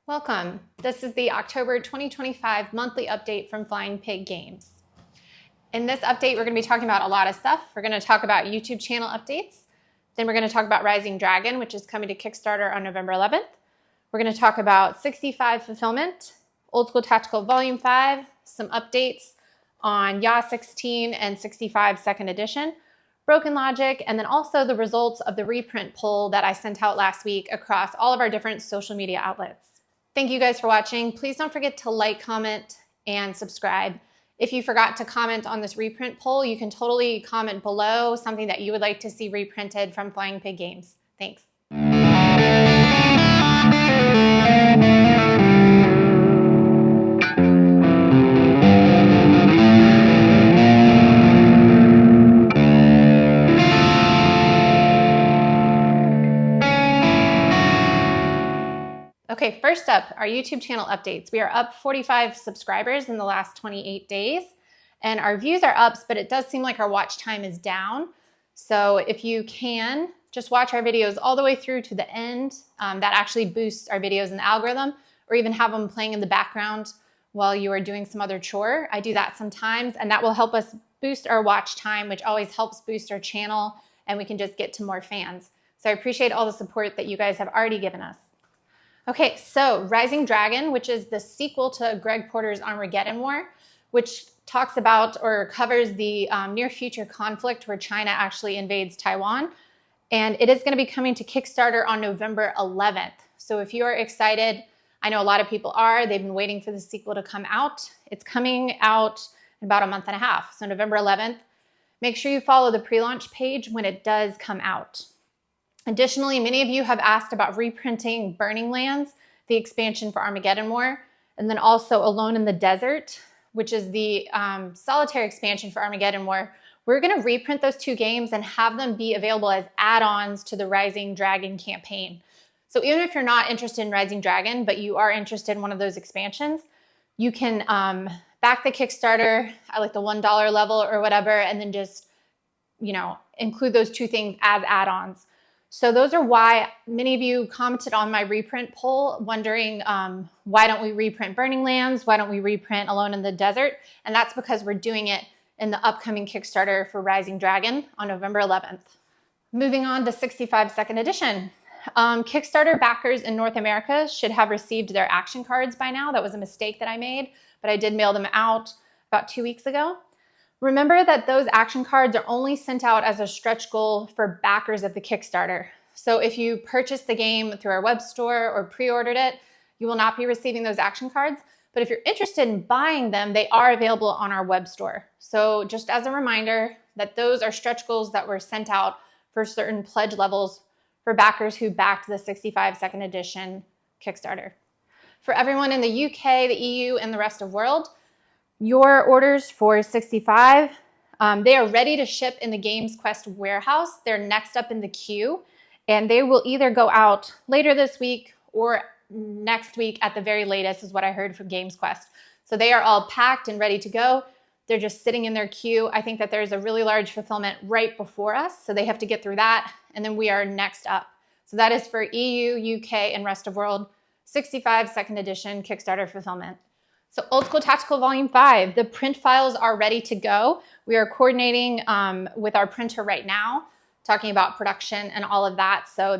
Welcome. This is the October 2025 monthly update from Flying Pig Games. In this update, we're going to be talking about a lot of stuff. We're going to talk about YouTube channel updates. Then we're going to talk about Rising Dragon, which is coming to Kickstarter on November 11th. We're going to talk about 65 Fulfillment, Old School Tactical Volume 5, some updates on Yaah 16 and 65 Second Edition, Broken Logic, and then also the results of the reprint poll that I sent out last week across all of our different social media outlets. Thank you guys for watching. Please don't forget to like, comment, and subscribe. If you forgot to comment on this reprint poll, you can totally comment below something that you would like to see reprinted from Flying Pig Games. Thanks. Okay, first up, our YouTube channel updates. We are up 45 subscribers in the last 28 days, and our views are up, but it does seem like our watch time is down. So if you can, just watch our videos all the way through to the end. That actually boosts our videos in the algorithm, or even have them playing in the background while you are doing some other chore. I do that sometimes, and that will help us boost our watch time, which always helps boost our channel, and we can just get to more fans. So I appreciate all the support that you guys have already given us. Okay, so Rising Dragon, which is the sequel to Greg Porter's Armageddon War, which talks about or covers the near future conflict where China actually invades Taiwan. And it is going to be coming to Kickstarter on November 11th. So if you're excited, I know a lot of people are, they've been waiting for the sequel to come out. It's coming out in about a month and a half, so November 11th. Make sure you follow the pre-launch page when it does come out. Additionally, many of you have asked about reprinting Burning Lands, the expansion for Armageddon War, and then also Alone in the Desert, which is the solitaire expansion for Armageddon War. We're going to reprint those two games and have them be available as add-ons to the Rising Dragon campaign. So even if you're not interested in Rising Dragon, but you are interested in one of those expansions, you can back the Kickstarter at like the $1 level or whatever, and then just, include those two things as add-ons. So those are why many of you commented on my reprint poll, wondering why don't we reprint Burning Lands? Why don't we reprint Alone in the Desert? And that's because we're doing it in the upcoming Kickstarter for Rising Dragon on November 11th. Moving on to 65 Second Edition. Kickstarter backers in North America should have received their action cards by now. That was a mistake that I made, but I did mail them out about 2 weeks ago. Remember that those action cards are only sent out as a stretch goal for backers of the Kickstarter. So if you purchased the game through our web store or pre-ordered it, you will not be receiving those action cards. But if you're interested in buying them, they are available on our web store. So just as a reminder that those are stretch goals that were sent out for certain pledge levels for backers who backed the 65 Second Edition Kickstarter. For everyone in the UK, the EU, and the rest of the world, your orders for 65, they are ready to ship in the Games Quest warehouse. They're next up in the queue, and they will either go out later this week or next week at the very latest, is what I heard from Games Quest. So they are all packed and ready to go. They're just sitting in their queue. I think that there's a really large fulfillment right before us, so they have to get through that, and then we are next up. So that is for EU, UK, and rest of world, 65 Second Edition Kickstarter fulfillment. So Old School Tactical Volume 5, the print files are ready to go. We are coordinating with our printer right now, talking about production and all of that. So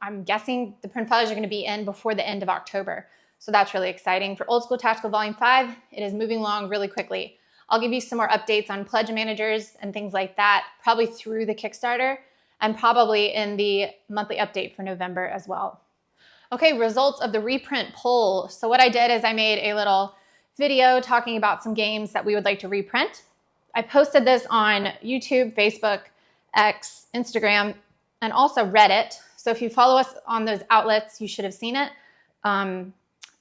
I'm guessing the print files are going to be in before the end of October. So that's really exciting. For Old School Tactical Volume 5, it is moving along really quickly. I'll give you some more updates on pledge managers and things like that, probably through the Kickstarter and probably in the monthly update for November as well. Okay, results of the reprint poll. So what I did is I made a little video talking about some games that we would like to reprint. I posted this on YouTube, Facebook, X, Instagram, and also Reddit. So if you follow us on those outlets, you should have seen it. I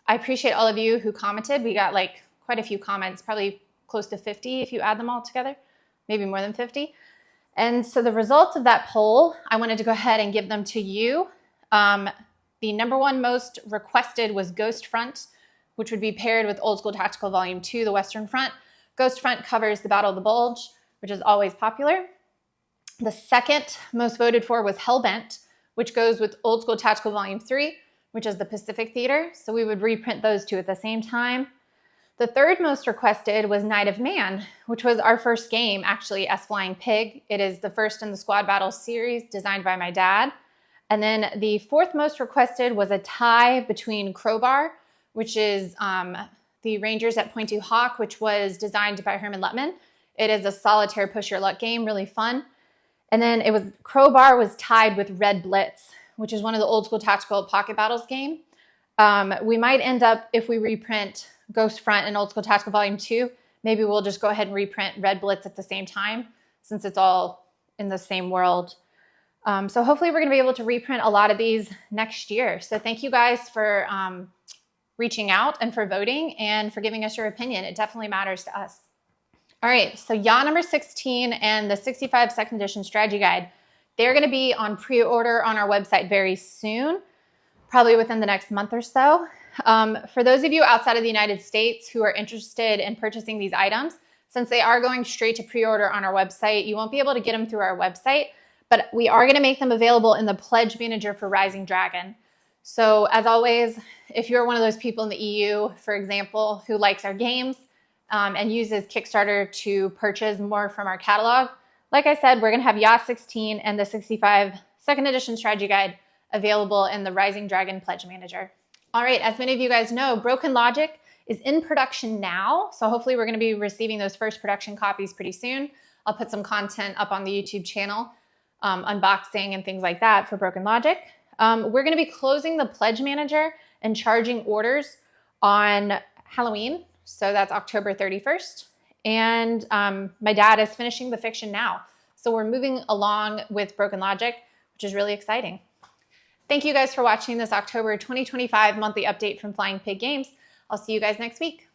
appreciate all of you who commented. We got like quite a few comments, probably close to 50 if you add them all together, maybe more than 50. And so the results of that poll, I wanted to go ahead and give them to you. The number one most requested was Ghost Front, which would be paired with Old School Tactical Volume 2, the Western Front. Ghost Front covers the Battle of the Bulge, which is always popular. The second most voted for was Hellbent, which goes with Old School Tactical Volume 3 which is the Pacific Theater. So we would reprint those two at the same time. The third most requested was Night of Man, which was our first game, actually, as Flying Pig. It is the first in the Squad Battles series designed by my dad. And then the fourth most requested was a tie between Crowbar, which is the Rangers at Point Du Hoc, which was designed by Herman Luttman. It is a solitaire push your luck game, really fun. And then Crowbar was tied with Red Blitz, which is one of the old school tactical pocket battles game. We might end up, if we reprint Ghost Front and Old School Tactical Volume 2, maybe we'll just go ahead and reprint Red Blitz at the same time, since it's all in the same world. So hopefully we're going to be able to reprint a lot of these next year. So thank you guys for reaching out and for voting and for giving us your opinion. It definitely matters to us. All right, so Yaah number 16 and the 65 second edition strategy guide, they're going to be on pre-order on our website very soon, probably within the next month or so. For those of you outside of the United States who are interested in purchasing these items, since they are going straight to pre-order on our website, you won't be able to get them through our website, but we are going to make them available in the Pledge Manager for Rising Dragon. So as always, if you're one of those people in the EU, for example, who likes our games and uses Kickstarter to purchase more from our catalog, like I said, we're going to have Yaah 16 and the 65 second edition strategy guide available in the Rising Dragon Pledge Manager. All right, as many of you guys know, Broken Logic is in production now. So hopefully we're going to be receiving those first production copies pretty soon. I'll put some content up on the YouTube channel, unboxing and things like that for Broken Logic. We're going to be closing the Pledge Manager and charging orders on Halloween. So that's October 31st. And my dad is finishing the fiction now. So we're moving along with Broken Logic, which is really exciting. Thank you guys for watching this October 2025 monthly update from Flying Pig Games. I'll see you guys next week.